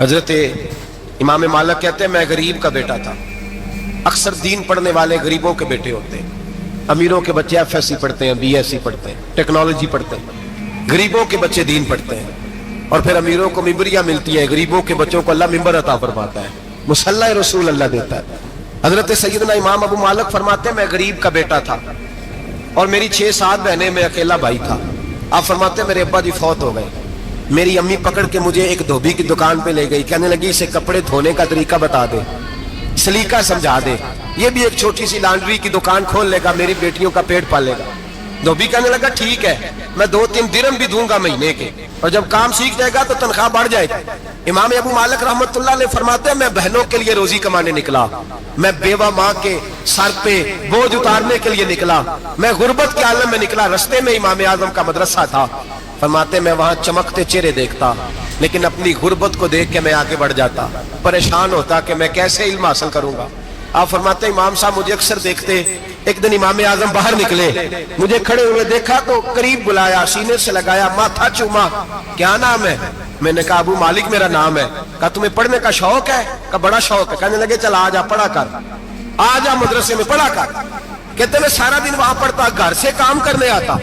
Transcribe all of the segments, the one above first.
حضرت امام مالک کہتے ہیں میں غریب کا بیٹا تھا. اکثر دین پڑھنے والے غریبوں کے بیٹے ہوتے ہیں. امیروں کے بچے ایف ایس سی پڑھتے ہیں, بی ایس سی پڑھتے ہیں, ٹیکنالوجی پڑھتے ہیں. غریبوں کے بچے دین پڑھتے ہیں اور پھر امیروں کو ممبریاں ملتی ہیں. غریبوں کے بچوں کو اللہ ممبر عطا فرماتا ہے, مصلی رسول اللہ دیتا ہے. حضرت سیدنا امام ابو مالک فرماتے ہیں میں غریب کا بیٹا تھا اور میری 6-7 بہنیں, میں اکیلا بھائی تھا. آپ فرماتے ہیں میرے ابا جی فوت ہو گئے. میری امی پکڑ کے مجھے ایک دھوبی کی دکان پہ لے گئی, کہنے لگی اسے کپڑے دھونے کا طریقہ بتا دے, سلیقہ سمجھا دے, یہ بھی ایک چھوٹی سی لانڈری کی دکان کھول لے گا, میری بیٹیوں کا پیٹ پالے گا. دھوبی کہنے لگا ٹھیک ہے, میں 2-3 درہم بھی دوں گا مہینے کے, اور جب کام سیکھ جائے گا تو تنخواہ بڑھ جائے گی. امام ابو مالک رحمت اللہ علیہ فرماتے ہیں میں بہنوں کے لیے روزی کمانے نکلا, میں بیوہ ماں کے سر پہ بوجھ اتارنے کے لیے نکلا, میں غربت کے عالم میں نکلا. رستے میں امام اعظم کا مدرسہ تھا. فرماتے میں وہاں چمکتے چہرے دیکھتا, لیکن اپنی غربت کو دیکھ کے میں آگے بڑھ جاتا, پریشان ہوتا کہ میں کیسے علم حاصل کروں گا. آپ فرماتے امام صاحب مجھے اکثر دیکھتے. ایک دن امام اعظم باہر نکلے, مجھے کھڑے ہوئے دیکھا تو قریب بلایا, سینے سے لگایا, ماتھا چوما. کیا نام ہے؟ میں نے کہا ابو مالک میرا نام ہے. کہا تمہیں پڑھنے کا شوق ہے؟ کہا بڑا شوق ہے. کہنے لگے چل آ جا پڑھا کر, آ جا مدرسے میں پڑھا کر. کہتے میں سارا دن وہاں پڑھتا, گھر سے کام کرنے آتا,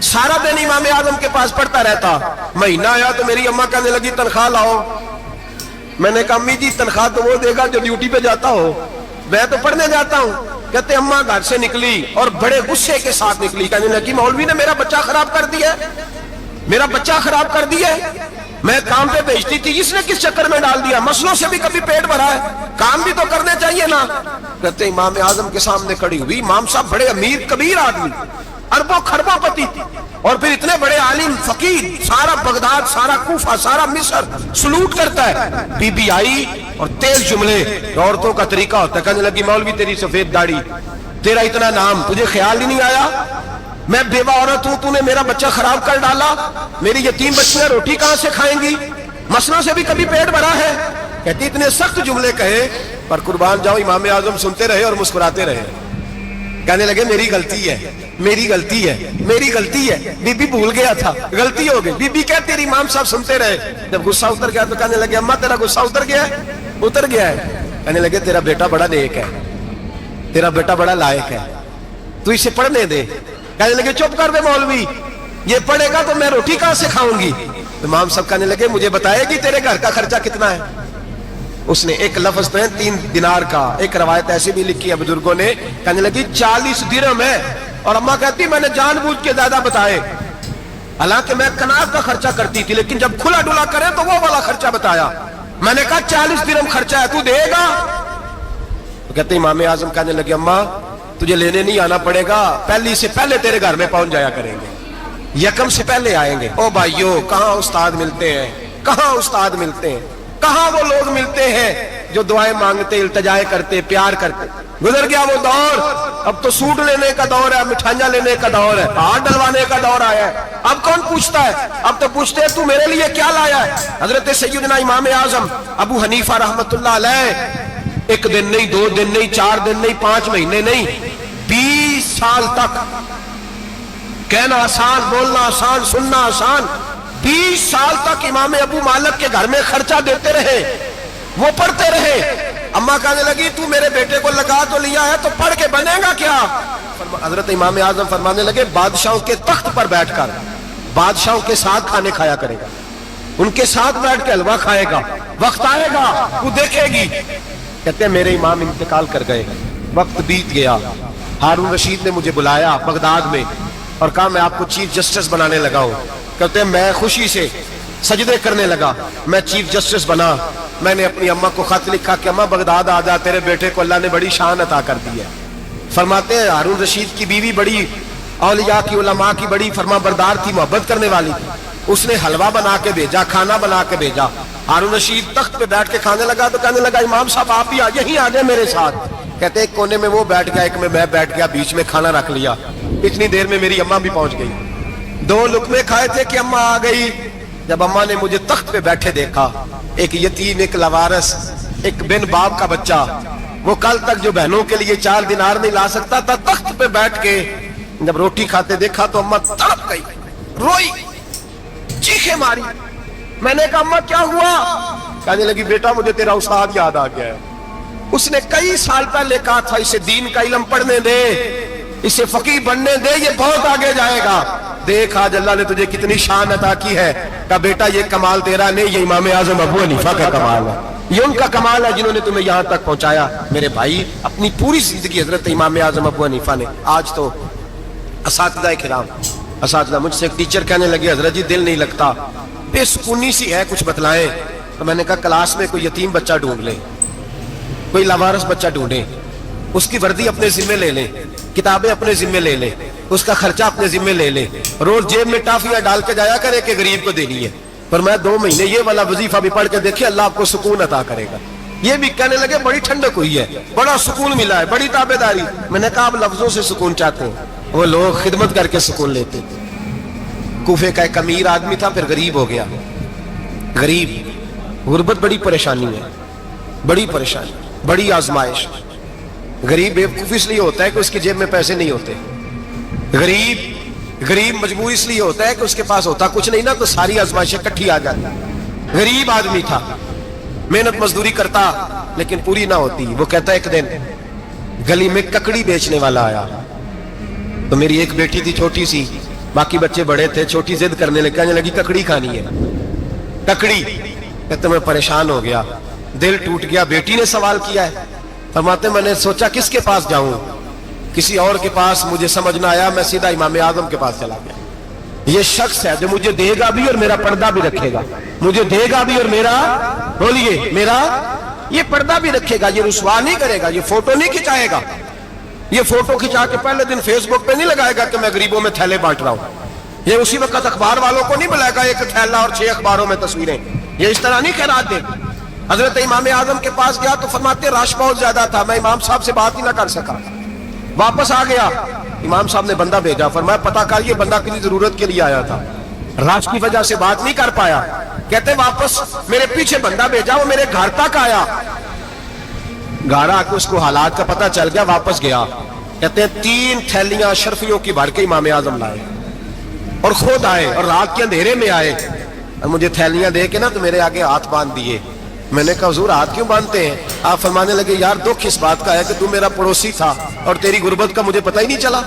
سارا دن امام اعظم کے پاس پڑھتا رہتا. مہینہ آیا تو میری اماں کہنے لگی تنخواہ لاؤ. میں نے کہا امی جی تنخواہ تو وہ دے گا جو ڈیوٹی پہ جاتا ہو, میں تو پڑھنے جاتا ہوں. کہتے اماں گھر سے نکلی اور بڑے غصے کے ساتھ نکلی, کہنے لگی مولوی نے میرا بچہ خراب کر دیا, میرا بچہ خراب کر دیا. میں کام پہ بھیجتی تھی, اس نے کس چکر میں ڈال دیا, مسلوں سے بھی کبھی پیٹ بھرا ہے, کام بھی تو کرنے چاہیے نا. کہتے امام اعظم کے سامنے کھڑی ہوئی. امام صاحب بڑے امیر کبیر آدمی, اربوں خربوں پتی, اور پھر اتنے بڑے عالم فقیر, سارا بغداد, سارا کوفہ, سارا مصر سلوٹ کرتا ہے. بی بی آئی اور تیز جملے, عورتوں کا طریقہ ہوتا ہے. کہنے لگی مولوی تیری سفید داڑھی, تیرا اتنا نام, تجھے خیال ہی نہیں آیا میں بیوہ عورت ہوں, تو نے میرا بچہ خراب کر ڈالا, میری یتیم بچیاں روٹی کہاں سے کھائیں گی, مسئلوں سے بھی کبھی پیٹ بھرا ہے. کہتی اتنے سخت جملے کہے پر قربان جاؤ امام اعظم سنتے رہے اور مسکراتے رہے. کہنے لگے میری غلطی ہے, میری غلطی ہے, میری غلطی ہے, بی بی بھول گیا تھا, غلطی ہو گئی. بی بی کہتے تیری امام صاحب سنتے رہے. جب غصہ اتر گیا تو کہنے لگے اماں تیرا غصہ اتر گیا ہے؟ اتر گیا ہے. کہنے لگے تیرا بیٹا بڑا نیک ہے, تیرا بیٹا بڑا لائق ہے, تو اسے پڑھنے دے. کہنے لگے چپ کر دے مولوی, یہ پڑھے گا تو میں روٹی کہاں سے کھاؤں گی. امام صاحب کہنے لگے مجھے بتائے گی تیرے گھر کا خرچہ کتنا ہے. اس نے ایک لفظ تو ہے 3 دینار کا, ایک روایت ایسی بھی لکھی ہے بزرگوں نے, کہنے لگی 40 درہم ہے. اور اماں کہتی میں نے جان بوجھ کے زیادہ بتائے, حالانکہ میں کناز کا خرچہ کرتی تھی, لیکن جب کھلا ڈلا کرے تو وہ والا خرچہ بتایا. میں نے کہا 40 درہم خرچہ ہے, تو دے گا؟ تو کہتے امام اعظم کہنے لگے اماں تجھے لینے نہیں آنا پڑے گا, پہلی سے پہلے تیرے گھر میں پہنچ جایا کریں گے, یکم سے پہلے آئیں گے. او بھائیو کہاں استاد ملتے ہیں, کہاں استاد ملتے ہیں, کہاں وہ لوگ ملتے ہیں جو دعائیں مانگتے, التجائے کرتے, پیار کرتے. گزر گیا وہ دور, اب تو سوٹ لینے کا دور ہے, مٹھائیاں لینے کا دور ہے, ہاتھ ڈلوانے کا دور آیا ہے. اب کون پوچھتا ہے, اب تو پوچھتے ہیں تو میرے لیے کیا لایا ہے. حضرت سیدنا امام اعظم ابو حنیفہ رحمت اللہ علیہ 1 دن نہیں, 2 دن نہیں, 4 دن نہیں, 5 مہینے نہیں, 20 سال تک, کہنا آسان, بولنا آسان, سننا آسان, 20 سال تک امام ابو مالک کے گھر میں خرچہ دیتے رہے, وہ پڑھتے رہے. اماں کہنے لگی تو میرے بیٹے کو لگا تو لیا ہے تو پڑھ کے بنے گا کیا. حضرت امام اعظم فرمانے لگے بادشاہوں کے تخت پر بیٹھ کر بادشاہوں کے ساتھ کھانے کھایا کرے گا, ان کے ساتھ بیٹھ کے حلوہ کھائے گا, وقت آئے گا تو دیکھے گی. کہتے ہیں میرے امام انتقال کر گئے, وقت بیت گیا. ہارون رشید نے مجھے بلایا بغداد میں اور کہا میں آپ کو چیف جسٹس بنانے لگا ہوں. کہتے ہیں میں خوشی سے سجدے کرنے لگا, میں چیف جسٹس بنا. میں نے اپنی اماں کو خط لکھا کہ اماں بغداد آ جا, تیرے بیٹے کو اللہ نے بڑی شان عطا کر دی ہے. فرماتے ہیں ہارون رشید کی بیوی بڑی اولیاء کی, علماء کی بڑی فرما بردار تھی, محبت کرنے والی تھی. اس نے حلوہ بنا کے بھیجا, کھانا بنا کے بھیجا. ہارون رشید تخت پہ بیٹھ کے کھانے لگا تو کہنے لگا امام صاحب آپ بھی یہیں آ جائیں میرے ساتھ. کہتے ایک کونے میں وہ بیٹھ گیا, ایک میں بیٹھ گیا, بیچ میں کھانا رکھ لیا. اتنی دیر میں میری اماں بھی پہنچ گئی. 2 لقمے کھائے تھے کہ اماں آ گئی. جب اماں نے مجھے تخت پہ بیٹھے دیکھا, ایک یتیم, ایک لاوارث, ایک بن باپ کا بچہ, وہ کل تک جو بہنوں کے لیے 4 دینار نہیں لا سکتا تھا, تخت پہ بیٹھ کے جب روٹی کھاتے دیکھا تو اماں تڑپ گئی, روئی, چیخیں ماری. میں نے کہا اماں کیا ہوا؟ کہنے لگی بیٹا مجھے تیرا استاد یاد آ گیا ہے، اس نے کئی سال پہلے کہا تھا اسے دین کا علم پڑھنے دے، اسے فقیہ بننے دے، یہ بہت آگے جائے گا۔ دیکھ آج اللہ نے تجھے کتنی شان عطا کی ہے۔ کہا بیٹا یہ کمال تیرا نہیں، یہ امام اعظم ابو حنیفہ کا کمال ہے، یہ ان کا کمال ہے جنہوں نے تمہیں یہاں تک پہنچایا۔ میرے بھائی اپنی پوری زندگی حضرت امام اعظم ابو حنیفہ نے۔ آج تو اساتذہ کرام، اساتذہ مجھ سے ایک ٹیچر کہنے لگے حضرت جی دل نہیں لگتا، بے سکونی سی ہے، کچھ بتلائیں۔ تو میں نے کہا کلاس میں کوئی یتیم بچہ ڈھونڈ لیں، کوئی لاوارث بچہ ڈھونڈیں، اس کی وردی اپنے ذمے لے لیں، کتابیں اپنے ذمے لے لیں، اس کا خرچہ اپنے ذمے لے لیں، روز جیب میں ٹافیاں ڈال کے جایا کرے کہ غریب کو دینی ہے، پر میں 2 مہینے یہ والا وظیفہ بھی پڑھ کے دیکھے، اللہ آپ کو سکون عطا کرے گا۔ یہ بھی کہنے لگے بڑی ٹھنڈک ہوئی ہے، بڑا سکون ملا ہے، بڑی تابعداری۔ میں نے کہا آپ لفظوں سے سکون چاہتے ہیں، وہ لوگ خدمت کر کے سکون لیتے تھے۔ کوفے کا ایک امیر آدمی تھا، پھر غریب ہو گیا۔ غریب، غربت بڑی پریشانی ہے، بڑی پریشانی، بڑی آزمائش۔ غریب بیوقوف اس لیے ہوتا ہے کہ اس کی جیب میں پیسے نہیں ہوتے، غریب مجبور اس لیے ہوتا ہے کہ اس کے پاس ہوتا کچھ نہیں نا، تو ساری آزمائشیں کٹھی آ جاتی۔ غریب آدمی تھا، محنت مزدوری کرتا لیکن پوری نہ ہوتی۔ وہ کہتا ایک دن گلی میں ککڑی بیچنے والا آیا، تو میری ایک بیٹی تھی چھوٹی سی، باقی بچے بڑے تھے، چھوٹی ضد کرنے لگی، کہنے لگی ککڑی کھانی ہے، ککڑی۔ کہتے میں پریشان ہو گیا، دل ٹوٹ گیا، بیٹی نے سوال کیا ہے۔ فرماتے میں نے سوچا کس کے پاس جاؤں، کسی اور کے پاس مجھے سمجھ نہ آیا، میں سیدھا امام اعظم کے پاس چلا گیا۔ یہ شخص ہے جو مجھے دے گا بھی اور میرا پردہ بھی رکھے گا، مجھے دے گا بھی اور میرا، بولیے، میرا یہ پردہ بھی رکھے گا، یہ رسوا نہیں کرے گا، یہ فوٹو نہیں کھچائے گا، یہ فوٹو کھچا کے پہلے دن فیس بک پہ نہیں لگائے گا کہ میں غریبوں میں تھیلے بانٹ رہا ہوں، یہ اسی وقت اخبار والوں کو نہیں بلائے گا ایک تھیلا اور 6 اخباروں میں تصویریں، یہ اس طرح نہیں خیرات دے گا۔ حضرت امام اعظم کے پاس گیا تو فرماتے رش بہت زیادہ تھا، میں امام صاحب سے بات ہی نہ کر سکا، واپس آ گیا۔ امام صاحب نے بندہ بھیجا، فرمایا پتہ کر یہ بندہ کسی ضرورت کے لیے آیا تھا، رش کی وجہ سے بات نہیں کر پایا۔ کہتے واپس میرے پیچھے بندہ بھیجا، وہ میرے گھر تک آیا، گھر آ کے اس کو حالات کا پتہ چل گیا، واپس گیا۔ کہتے ہیں 3 تھیلیاں اشرفیوں کی بھر کے امام اعظم لائے اور خود آئے اور رات کے اندھیرے میں آئے اور مجھے تھیلیاں دے کے نا تو میرے آگے ہاتھ باندھ دیے۔ میں نے کہا حضور ہاتھ کیوں باندھتے ہیں؟ آپ فرمانے لگے یار دکھ اس بات کا ہے کہ تو میرا پڑوسی تھا اور تیری غربت کا مجھے پتہ ہی نہیں چلا،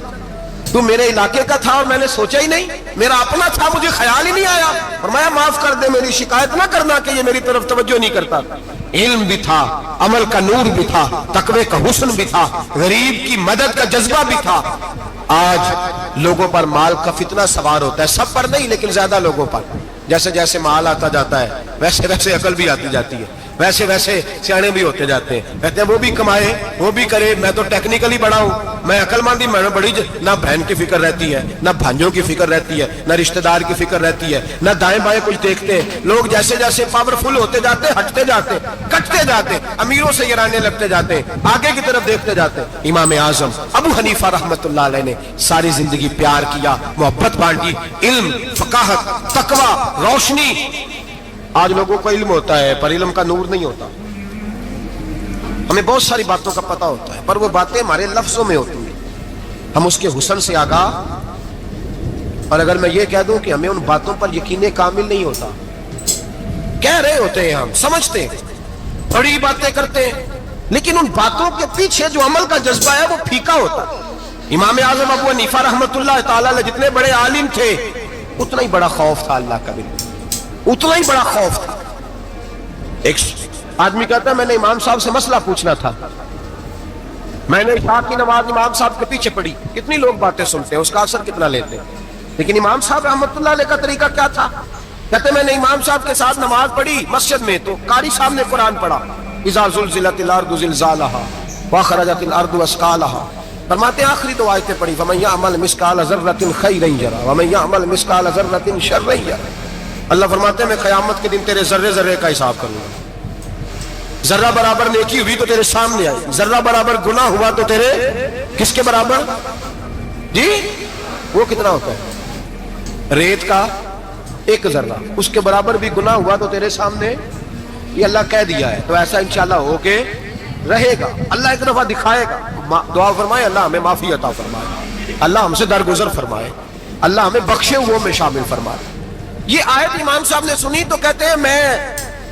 تو میرے علاقے کا تھا اور میں نے سوچا ہی نہیں، میرا اپنا تھا مجھے خیال ہی نہیں آیا۔ فرمایا معاف کر دے، میری شکایت نہ کرنا کہ یہ میری طرف توجہ نہیں کرتا۔ علم بھی تھا، عمل کا نور بھی تھا، تقوی کا حسن بھی تھا، غریب کی مدد کا جذبہ بھی تھا۔ آج لوگوں پر مال کا فتنہ سوار ہوتا ہے، سب پر نہیں لیکن زیادہ لوگوں پر۔ جیسے جیسے مال آتا جاتا ہے ویسے ویسے عقل بھی آتی جاتی ہے، ویسے ویسے سیانے بھی ہوتے جاتے ہیں۔ کہتے ہیں وہ بھی کمائے وہ بھی کرے، میں تو ٹیکنیکلی بڑا ہوں، میں عقل مندی، میں نے بڑی نہ بہن کی فکر رہتی ہے، نہ بھانجوں کی فکر رہتی ہے، نہ رشتہ دار کی فکر رہتی ہے، نہ دائیں بائیں کچھ دیکھتے ہیں۔ لوگ جیسے جیسے پاورفل ہوتے جاتے ہٹتے جاتے، کٹتے جاتے، امیروں سے گرانے لگتے جاتے، آگے کی طرف دیکھتے جاتے۔ امام اعظم ابو حنیفہ رحمۃ اللہ علیہ نے ساری زندگی پیار کیا، محبت بانٹی، علم، فقاہت، تقوی، روشنی۔ آج لوگوں کو علم ہوتا ہے پر علم کا نور نہیں ہوتا، ہمیں بہت ساری باتوں کا پتہ ہوتا ہے پر وہ باتیں ہمارے لفظوں میں ہوتی ہیں، ہم اس کے حسن سے آگاہ۔ اور اگر میں یہ کہہ دوں کہ ہمیں ان باتوں پر یقین کامل نہیں ہوتا، کہہ رہے ہوتے ہیں، ہم سمجھتے ہیں، بڑی باتیں کرتے ہیں، لیکن ان باتوں کے پیچھے جو عمل کا جذبہ ہے وہ پھیکا ہوتا ہے۔ امام اعظم ابو حنیفہ رحمۃ اللہ تعالیٰ علیہ جتنے بڑے عالم تھے اتنا ہی بڑا خوف تھا اللہ کا، اتنا ہی بڑا خوف تھا۔ ایک آدمی کہتا ہے میں نے امام صاحب سے مسئلہ پوچھنا تھا، میں نے عشاء کی نماز امام صاحب کے پیچھے پڑھی، کتنی لوگ باتیں سنتے ہیں، اس کا اثر کتنا لیتے ہیں، لیکن امام صاحب رحمۃ اللہ علیہ کا طریقہ کیا تھا؟ کہتے میں نے امام صاحب کے ساتھ نماز پڑھی مسجد میں، تو قاری صاحب نے قرآن پڑھا، اذا زلزلت الارض زلزالها واخرجت الارض اثقالها، فرماتے ہیں آخری 2 آیتیں پڑھی، فمن يعمل مثقال ذرة خيرا يره ومن يعمل مثقال ذرة شرا يره۔ اللہ فرماتے ہیں میں قیامت کے دن تیرے ذرے ذرے کا حساب کروں گا، ذرہ برابر نیکی ہوئی تو تیرے سامنے آئی، ذرہ برابر گناہ ہوا تو تیرے کس کے برابر؟ جی وہ کتنا ہوتا ہے؟ ریت کا 1 ذرہ، اس کے برابر بھی گناہ ہوا تو تیرے سامنے، یہ اللہ کہہ دیا ہے، تو ایسا انشاءاللہ ہو کے رہے گا۔ اللہ ایک دفعہ دکھائے گا، دعا فرمائے اللہ ہمیں معافی عطا فرمائے، اللہ ہم سے درگزر فرمائے، اللہ ہمیں بخشے ہوئوں میں شامل فرمائے۔ یہ آیت امام صاحب نے سنی تو کہتے ہیں